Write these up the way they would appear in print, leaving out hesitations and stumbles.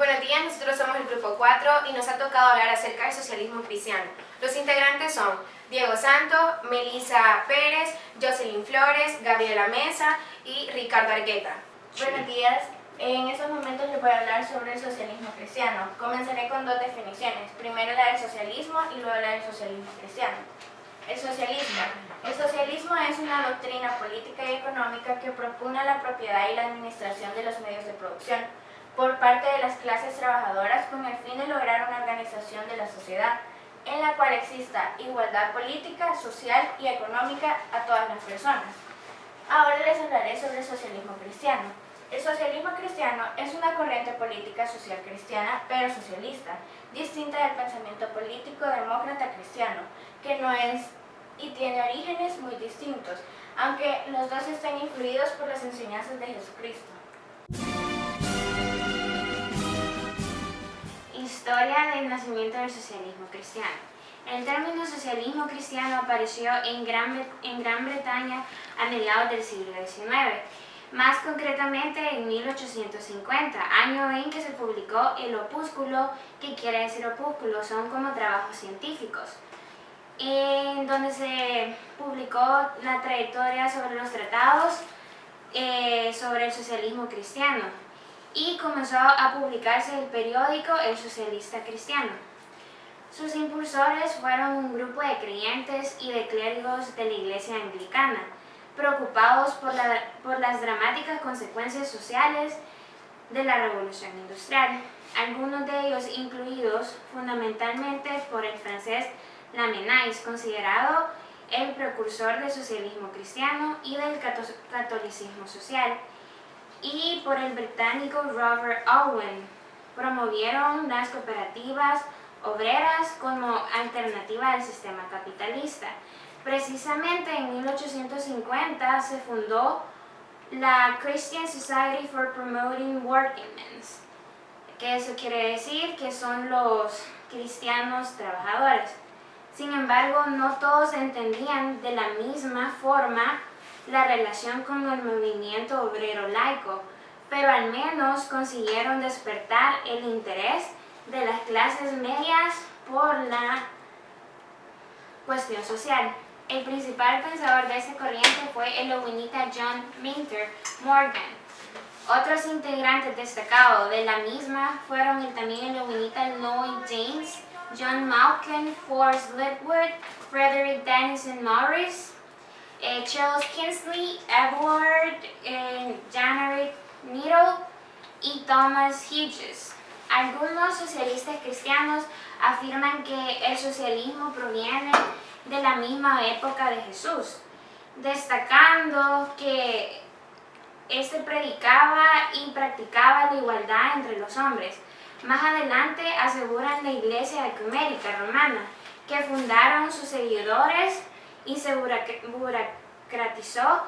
Buenos días, nosotros somos el grupo 4 y nos ha tocado hablar acerca del socialismo cristiano. Los integrantes son Diego Santos, Melissa Pérez, Jocelyn Flores, Gabriela Mesa y Ricardo Argueta. Buenos días, en estos momentos les voy a hablar sobre el socialismo cristiano. Comenzaré con dos definiciones, primero la del socialismo y luego la del socialismo cristiano. El socialismo es una doctrina política y económica que propugna la propiedad y la administración de los medios de producción por parte de las clases trabajadoras con el fin de lograr una organización de la sociedad en la cual exista igualdad política, social y económica a todas las personas. Ahora les hablaré sobre el socialismo cristiano. El socialismo cristiano es una corriente política social cristiana, pero socialista, distinta del pensamiento político demócrata cristiano, que no es y tiene orígenes muy distintos, aunque los dos están influidos por las enseñanzas de Jesucristo. Historia del nacimiento del socialismo cristiano. El término socialismo cristiano apareció en Gran Bretaña a mediados del siglo XIX, más concretamente en 1850, año en que se publicó el opúsculo, que quiere decir opúsculo, son como trabajos científicos, en donde se publicó la trayectoria sobre los tratados sobre el socialismo cristiano, y comenzó a publicarse el periódico El Socialista Cristiano. Sus impulsores fueron un grupo de creyentes y de clérigos de la Iglesia Anglicana, preocupados por las dramáticas consecuencias sociales de la Revolución Industrial, algunos de ellos incluidos fundamentalmente por el francés Lamennais, considerado el precursor del socialismo cristiano y del catolicismo social, y por el británico Robert Owen. Promovieron las cooperativas obreras como alternativa al sistema capitalista. Precisamente en 1850 se fundó la Christian Society for Promoting Workingmen's, que eso quiere decir que son los cristianos trabajadores. Sin embargo, no todos entendían de la misma forma la relación con el movimiento obrero laico, pero al menos consiguieron despertar el interés de las clases medias por la cuestión social. El principal pensador de esta corriente fue el owenita John Maynard Morgan. Otros integrantes destacados de la misma fueron también el owenita Lloyd James, John Malkin, Forrest Letwood, Frederick Denison Norris, Charles Kingsley, Edward Janary Needle y Thomas Hughes. Algunos socialistas cristianos afirman que el socialismo proviene de la misma época de Jesús, destacando que este predicaba y practicaba la igualdad entre los hombres. Más adelante aseguran la Iglesia Ecuménica Romana, que fundaron sus seguidores y se burocratizó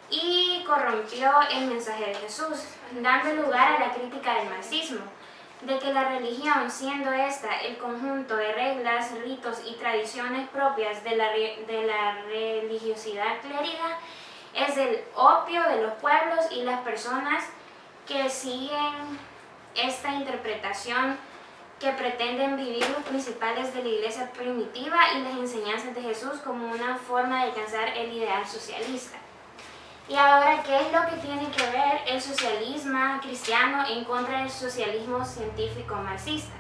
y corrompió el mensaje de Jesús, dando lugar a la crítica del marxismo, de que la religión, siendo esta el conjunto de reglas, ritos y tradiciones propias de la religiosidad clériga, es el opio de los pueblos y las personas que siguen esta interpretación, que pretenden vivir los principales de la iglesia primitiva y las enseñanzas de Jesús como una forma de alcanzar el ideal socialista. Y ahora, ¿qué es lo que tiene que ver el socialismo cristiano en contra del socialismo científico marxista?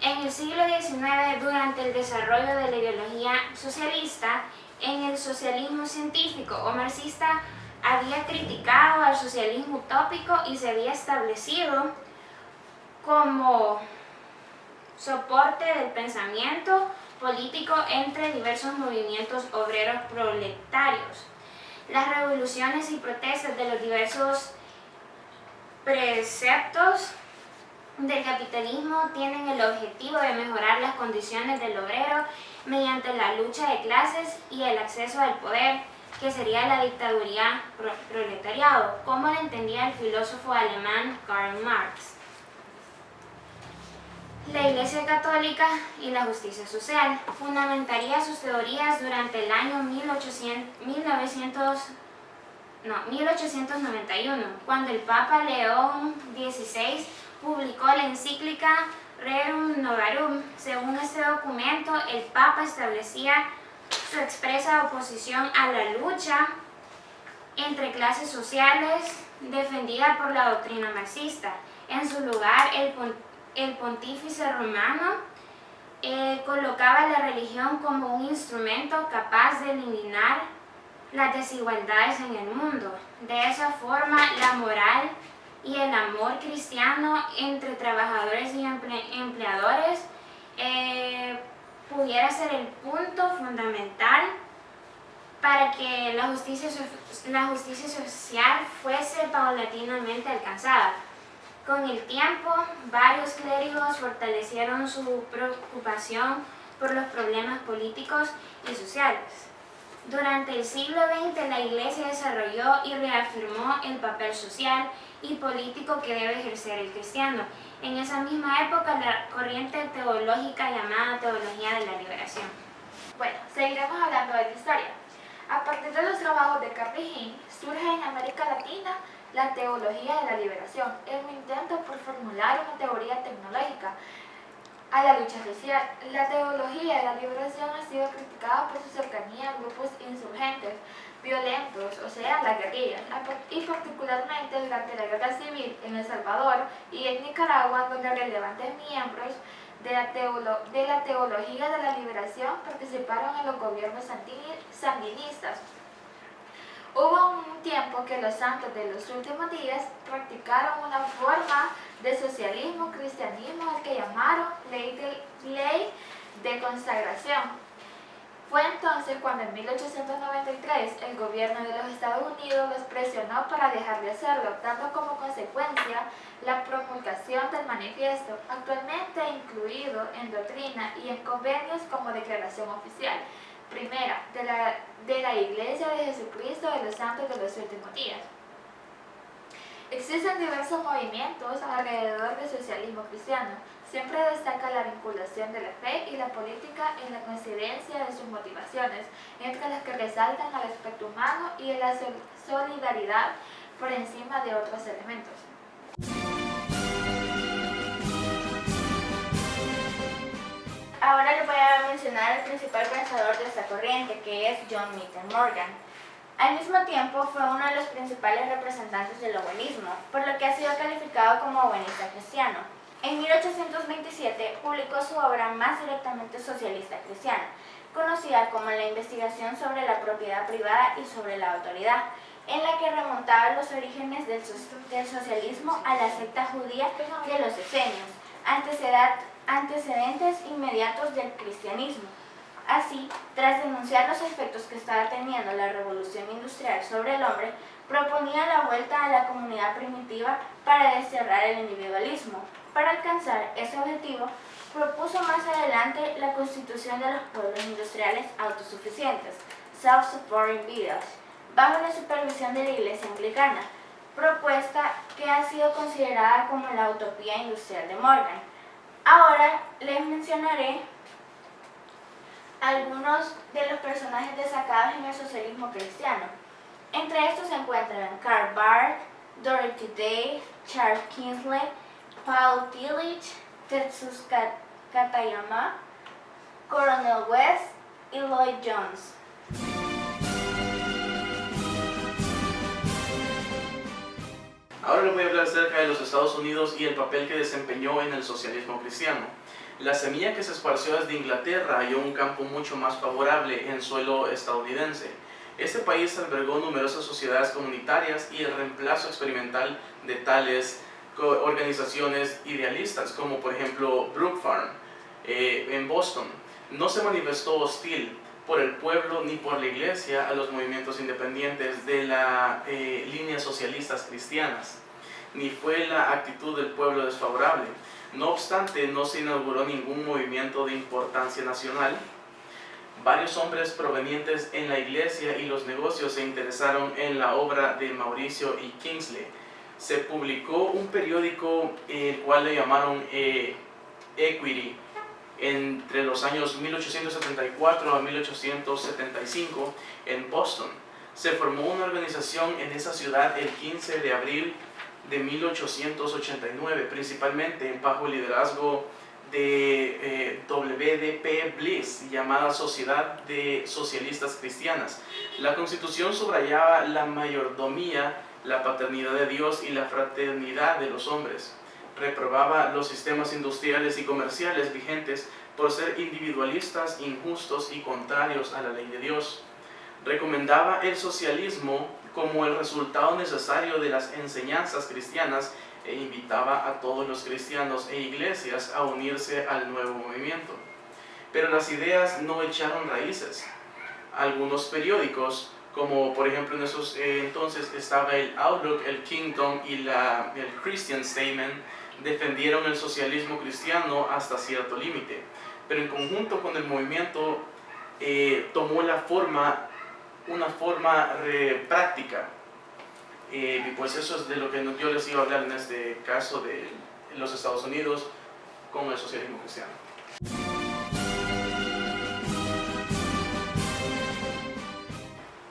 En el siglo XIX, durante el desarrollo de la ideología socialista, en el socialismo científico o marxista había criticado al socialismo utópico y se había establecido como soporte del pensamiento político entre diversos movimientos obreros proletarios. Las revoluciones y protestas de los diversos preceptos del capitalismo tienen el objetivo de mejorar las condiciones del obrero mediante la lucha de clases y el acceso al poder, que sería la dictadura proletariado, como lo entendía el filósofo alemán Karl Marx. La Iglesia Católica y la justicia social fundamentaría sus teorías durante el año 1891, cuando el Papa León XVI publicó la encíclica Rerum Novarum. Según este documento, el Papa establecía su expresa oposición a la lucha entre clases sociales defendida por la doctrina marxista. En su lugar, el pontífice romano colocaba la religión como un instrumento capaz de eliminar las desigualdades en el mundo. De esa forma, la moral y el amor cristiano entre trabajadores y empleadores pudiera ser el punto fundamental para que la justicia social fuese paulatinamente alcanzada. Con el tiempo, varios clérigos fortalecieron su preocupación por los problemas políticos y sociales. Durante el siglo XX, la Iglesia desarrolló y reafirmó el papel social y político que debe ejercer el cristiano. En esa misma época, la corriente teológica llamada Teología de la Liberación. Bueno, seguiremos hablando de la historia. A partir de los trabajos de Carnegie, surge en América Latina la teología de la liberación, en un intento por formular una teoría tecnológica a la lucha social. La teología de la liberación ha sido criticada por su cercanía a grupos insurgentes violentos, o sea, las guerrillas, y particularmente durante la Guerra Civil en El Salvador y en Nicaragua, donde relevantes miembros de la teología de la liberación participaron en los gobiernos sandinistas. Hubo un tiempo que los santos de los últimos días practicaron una forma de socialismo cristianismo al que llamaron ley de consagración. Fue entonces cuando en 1893 el gobierno de los Estados Unidos los presionó para dejar de hacerlo, dando como consecuencia la promulgación del manifiesto, actualmente incluido en doctrina y en convenios como declaración oficial primera de la Iglesia de Jesucristo de los Santos de los Últimos Días. Existen diversos movimientos alrededor del socialismo cristiano. Siempre destaca la vinculación de la fe y la política en la coincidencia de sus motivaciones, entre las que resaltan al aspecto humano y la solidaridad por encima de otros elementos. Ahora les voy a mencionar al principal pensador de esta corriente, que es John Milton Morgan. Al mismo tiempo, fue uno de los principales representantes del buenismo, por lo que ha sido calificado como buenista cristiano. En 1827 publicó su obra más directamente socialista cristiana, conocida como La investigación sobre la propiedad privada y sobre la autoridad, en la que remontaba los orígenes del socialismo a la secta judía de los esenios, antecedentes inmediatos del cristianismo. Así, tras denunciar los efectos que estaba teniendo la revolución industrial sobre el hombre, proponía la vuelta a la comunidad primitiva para desterrar el individualismo. Para alcanzar ese objetivo, propuso más adelante la constitución de los pueblos industriales autosuficientes, Self-Supporting Villages, bajo la supervisión de la Iglesia Anglicana, propuesta que ha sido considerada como la utopía industrial de Morgan. Ahora les mencionaré algunos de los personajes destacados en el socialismo cristiano. Entre estos se encuentran Karl Barth, Dorothy Day, Charles Kingsley, Paul Tillich, Tetsuya Katayama, Coronel West y Lloyd Jones. Ahora les voy a hablar acerca de los Estados Unidos y el papel que desempeñó en el socialismo cristiano. La semilla que se esparció desde Inglaterra halló un campo mucho más favorable en suelo estadounidense. Este país albergó numerosas sociedades comunitarias y el reemplazo experimental de tales organizaciones idealistas, como por ejemplo Brook Farm en Boston. No se manifestó hostil por el pueblo ni por la iglesia a los movimientos independientes de la líneas socialistas cristianas, ni fue la actitud del pueblo desfavorable. No obstante, no se inauguró ningún movimiento de importancia nacional. Varios hombres provenientes en la iglesia y los negocios se interesaron en la obra de Mauricio y Kingsley. Se publicó un periódico el cual le llamaron Equity entre los años 1874 a 1875 en Boston. Se formó una organización en esa ciudad el 15 de abril de 1889, principalmente bajo el liderazgo de W.D.P. Bliss, llamada Sociedad de Socialistas Cristianas. La Constitución subrayaba la mayordomía, la paternidad de Dios y la fraternidad de los hombres. Reprobaba los sistemas industriales y comerciales vigentes por ser individualistas, injustos y contrarios a la ley de Dios. Recomendaba el socialismo como el resultado necesario de las enseñanzas cristianas e invitaba a todos los cristianos e iglesias a unirse al nuevo movimiento. Pero las ideas no echaron raíces. Algunos periódicos, como por ejemplo en esos entonces estaba el Outlook, el Kingdom y el Christian Statement, defendieron el socialismo cristiano hasta cierto límite, pero en conjunto con el movimiento tomó una forma práctica. Y pues eso es de lo que yo les iba a hablar en este caso de los Estados Unidos con el socialismo cristiano.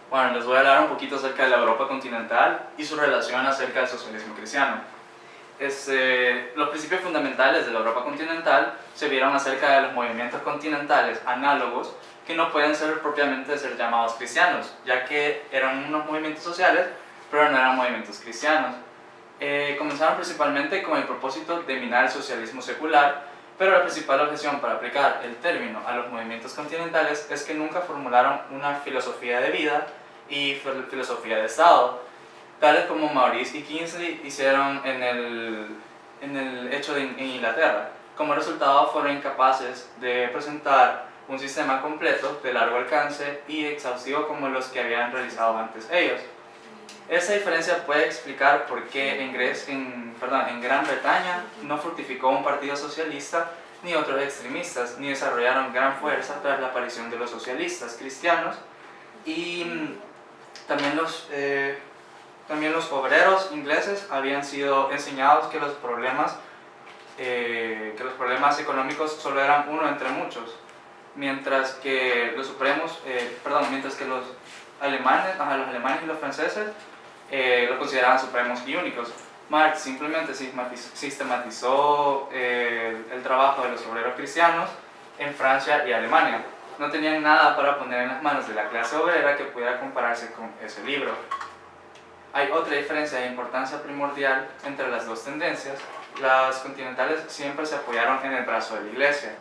Bueno, les voy a hablar un poquito acerca de la Europa continental y su relación acerca del socialismo cristiano. Los principios fundamentales de la Europa continental se vieron acerca de los movimientos continentales análogos que no pueden ser propiamente ser llamados cristianos, ya que eran unos movimientos sociales, pero no eran movimientos cristianos. Comenzaron principalmente con el propósito de minar el socialismo secular, pero la principal objeción para aplicar el término a los movimientos continentales es que nunca formularon una filosofía de vida y filosofía de Estado, tales como Maurice y Kingsley hicieron en el hecho en Inglaterra. Como resultado, fueron incapaces de presentar un sistema completo de largo alcance y exhaustivo como los que habían realizado antes ellos. Esta diferencia puede explicar por qué en Gran Bretaña no fructificó un partido socialista ni otros extremistas, ni desarrollaron gran fuerza tras la aparición de los socialistas cristianos, y también los obreros ingleses habían sido enseñados que los problemas económicos solo eran uno entre muchos, mientras que los alemanes y los franceses lo consideraban supremos y únicos. Marx simplemente sistematizó el trabajo de los obreros cristianos en Francia y Alemania. No tenían nada para poner en las manos de la clase obrera que pudiera compararse con ese libro. Hay otra diferencia de importancia primordial entre las dos tendencias. Las continentales siempre se apoyaron en el brazo de la Iglesia,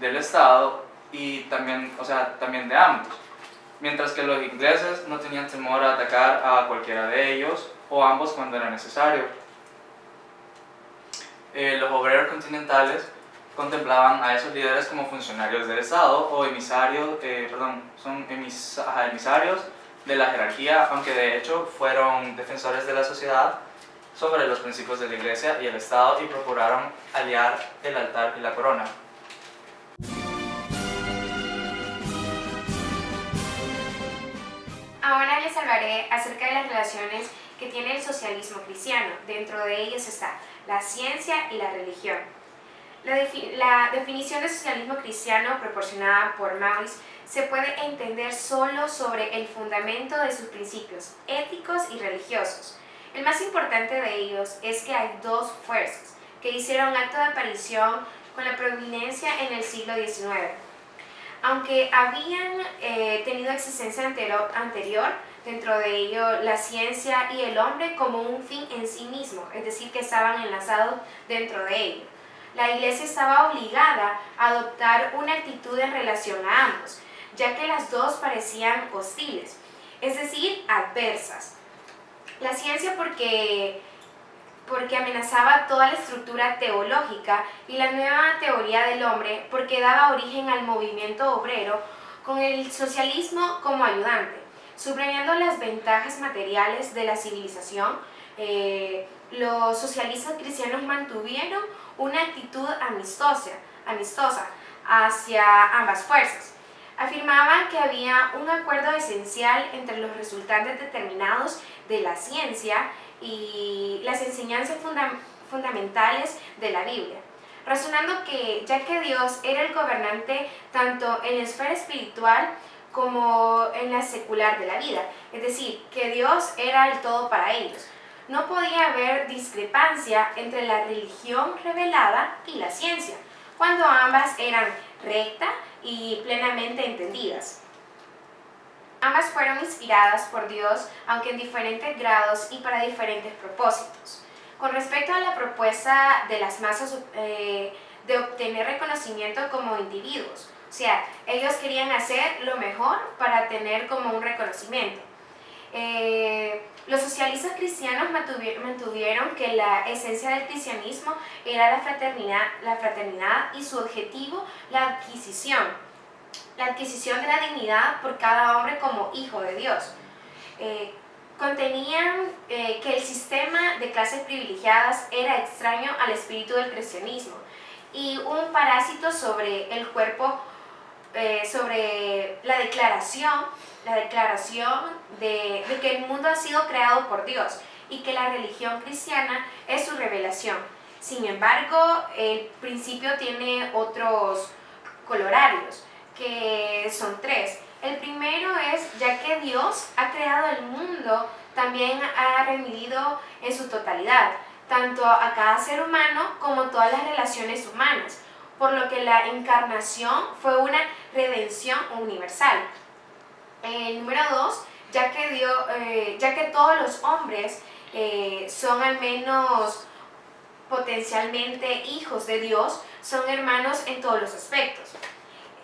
del Estado y también de ambos, mientras que los ingleses no tenían temor a atacar a cualquiera de ellos o ambos cuando era necesario. Los obreros continentales contemplaban a esos líderes como funcionarios del Estado o emisarios de la jerarquía, aunque de hecho fueron defensores de la sociedad sobre los principios de la Iglesia y el Estado y procuraron aliar el altar y la corona. Ahora les hablaré acerca de las relaciones que tiene el socialismo cristiano. Dentro de ellas está la ciencia y la religión. La definición de socialismo cristiano proporcionada por Maurice se puede entender solo sobre el fundamento de sus principios éticos y religiosos. El más importante de ellos es que hay dos fuerzas que hicieron acto de aparición con la prominencia en el siglo XIX. Aunque habían tenido existencia anterior, dentro de ello la ciencia y el hombre como un fin en sí mismo, es decir, que estaban enlazados dentro de ello. La Iglesia estaba obligada a adoptar una actitud en relación a ambos, ya que las dos parecían hostiles, es decir, adversas. La ciencia porque amenazaba toda la estructura teológica, y la nueva teoría del hombre porque daba origen al movimiento obrero con el socialismo como ayudante. Subrayando las ventajas materiales de la civilización, los socialistas cristianos mantuvieron una actitud amistosa hacia ambas fuerzas. Afirmaban que había un acuerdo esencial entre los resultantes determinados de la ciencia y las enseñanzas fundamentales de la Biblia, razonando que ya que Dios era el gobernante tanto en la esfera espiritual como en la secular de la vida, es decir, que Dios era el todo para ellos. no podía haber discrepancia entre la religión revelada y la ciencia, cuando ambas eran rectas y plenamente entendidas. Ambas fueron inspiradas por Dios, aunque en diferentes grados y para diferentes propósitos. Con respecto a la propuesta de las masas de obtener reconocimiento como individuos, o sea, ellos querían hacer lo mejor para tener como un reconocimiento. Los socialistas cristianos mantuvieron que la esencia del cristianismo era la fraternidad y su objetivo la adquisición de la dignidad por cada hombre como hijo de Dios. Contenían que el sistema de clases privilegiadas era extraño al espíritu del cristianismo y un parásito sobre el cuerpo, sobre la declaración de que el mundo ha sido creado por Dios y que la religión cristiana es su revelación. Sin embargo, el principio tiene otros colorarios, que son tres. El primero es, ya que Dios ha creado el mundo, también ha redimido en su totalidad, tanto a cada ser humano como todas las relaciones humanas, por lo que la encarnación fue una redención universal. El número dos, ya que todos los hombres son al menos potencialmente hijos de Dios, son hermanos en todos los aspectos.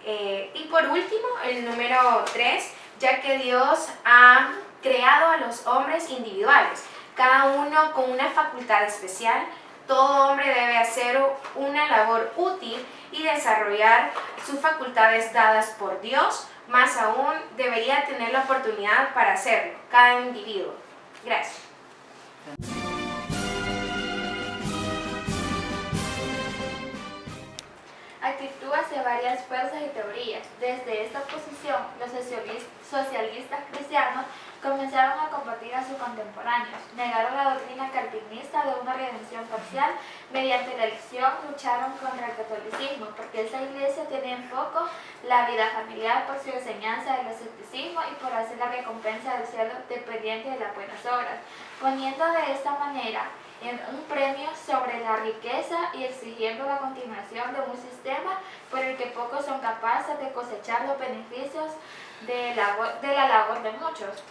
Y por último, el número 3, ya que Dios ha creado a los hombres individuales, cada uno con una facultad especial. Todo hombre debe hacer una labor útil y desarrollar sus facultades dadas por Dios, más aún debería tener la oportunidad para hacerlo, cada individuo. Gracias. Actúa hacia varias fuerzas y teorías. Desde esta posición, los socialistas cristianos comenzaron a combatir a sus contemporáneos, negaron la doctrina calvinista de una redención parcial, mediante la elección lucharon contra el catolicismo, porque esa iglesia tiene en poco la vida familiar por su enseñanza del escepticismo y por hacer la recompensa del cielo dependiente de las buenas obras, poniendo de esta manera en un premio sobre la riqueza y exigiendo la continuación de un sistema por el que pocos son capaces de cosechar los beneficios de la labor de muchos.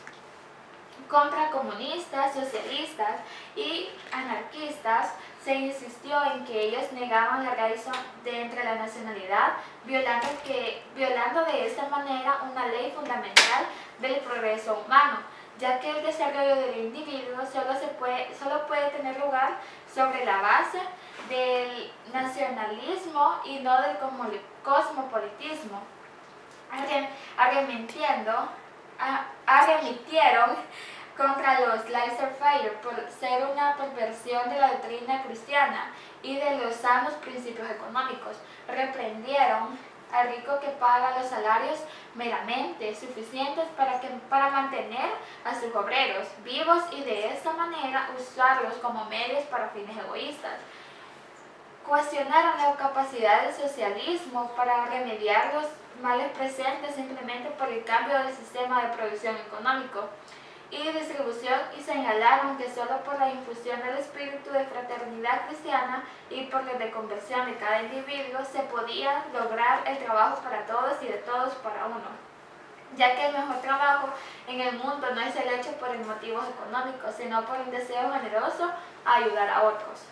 Contra comunistas, socialistas y anarquistas se insistió en que ellos negaban la raíz de entre la nacionalidad, violando de esta manera una ley fundamental del progreso humano, ya que el desarrollo del individuo solo puede tener lugar sobre la base del nacionalismo y no del cosmopolitismo. Arremitieron contra los laissez-faire por ser una perversión de la doctrina cristiana y de los sanos principios económicos. Reprendieron al rico que paga los salarios meramente suficientes para mantener a sus obreros vivos y de esta manera usarlos como medios para fines egoístas. Cuestionaron la capacidad del socialismo para remediar los males presentes simplemente por el cambio del sistema de producción económico y distribución y señalaron que solo por la infusión del espíritu de fraternidad cristiana y por la reconversión de cada individuo se podía lograr el trabajo para todos y de todos para uno, ya que el mejor trabajo en el mundo no es el hecho por motivos económicos, sino por un deseo generoso a ayudar a otros.